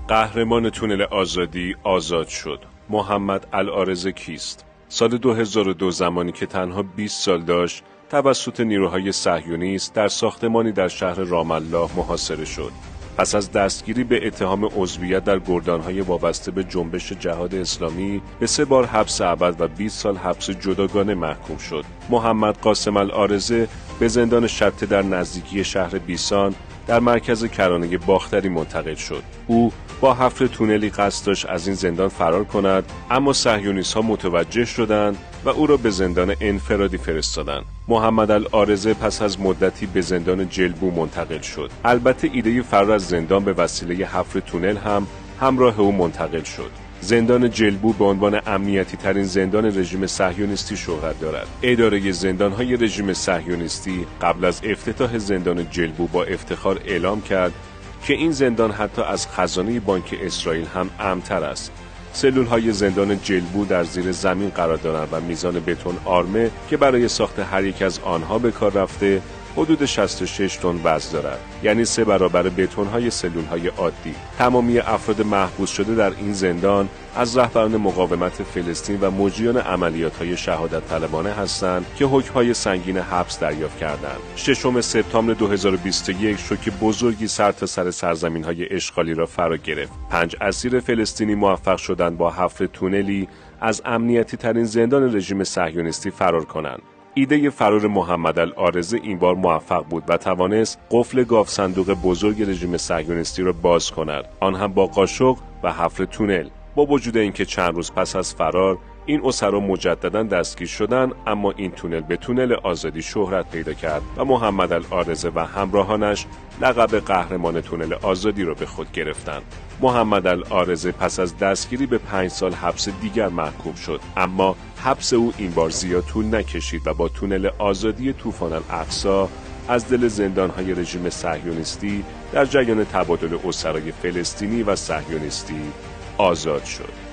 قهرمان تونل آزادی آزاد شد. محمد العارضه کیست؟ سال 2002 زمانی که تنها 20 سال داشت، توسط نیروهای صهیونیست در ساختمانی در شهر رام الله محاصره شد. پس از دستگیری به اتهام عضویت در گردانهای وابسته به جنبش جهاد اسلامی به 3 بار حبس ابد و 20 سال حبس جداگانه محکوم شد. محمد قاسم العارضه به زندان شبته در نزدیکی شهر بیسان در مرکز کرانه باختری منتقل شد. او با حفر تونلی قصد داشت از این زندان فرار کند، اما صهیونیست‌ها متوجه شدند و او را به زندان انفرادی فرستادند. محمد العارضه پس از مدتی به زندان جلبو منتقل شد. البته ایده فرار از زندان به وسیله حفر تونل هم همراه او منتقل شد. زندان جلبو به عنوان امنیتی ترین زندان رژیم صهیونیستی شهرت دارد. اداره زندان‌های رژیم صهیونیستی قبل از افتتاح زندان جلبو با افتخار اعلام کرد که این زندان حتی از خزانه بانک اسرائیل هم امن‌تر است. سلول‌های زندان جلبو در زیر زمین قرار دارند و میزان بتون آرمه که برای ساخت هر یک از آنها به کار رفته حدود 66 تن وزن دارد، یعنی 3 برابر بتون‌های سلول‌های عادی. تمامی افراد محبوس شده در این زندان از رهبران مقاومت فلسطین و مجریان عملیات‌های شهادت طلبانه هستند که حکم‌های سنگین حبس دریافت کردند. 6 سپتامبر 2021 شوک بزرگی سرتاسر سرزمین‌های اشغالی را فرا گرفت. 5 اسیر فلسطینی موفق شدند با حفر تونلی از امنیتی ترین زندان رژیم صهیونیستی فرار کنند. ایده فرار محمد العارضه این بار موفق بود و توانست قفل گاف صندوق بزرگ رژیم صهیونیستی را باز کند، آن هم با قاشق و حفر تونل. با وجود اینکه چند روز پس از فرار این اسرا مجددا دستگیر شدند، اما این تونل به تونل آزادی شهرت پیدا کرد و محمد العارضه و همراهانش لقب قهرمان تونل آزادی را به خود گرفتند. محمد العارضه پس از دستگیری به 5 سال حبس دیگر محکوم شد، اما حبس او این بار زیاد طول نکشید و با تونل آزادی طوفان الاقصی از دل زندان‌های رژیم صهیونیستی در جریان تبادل اسرای فلسطینی و صهیونیستی آزاد شد.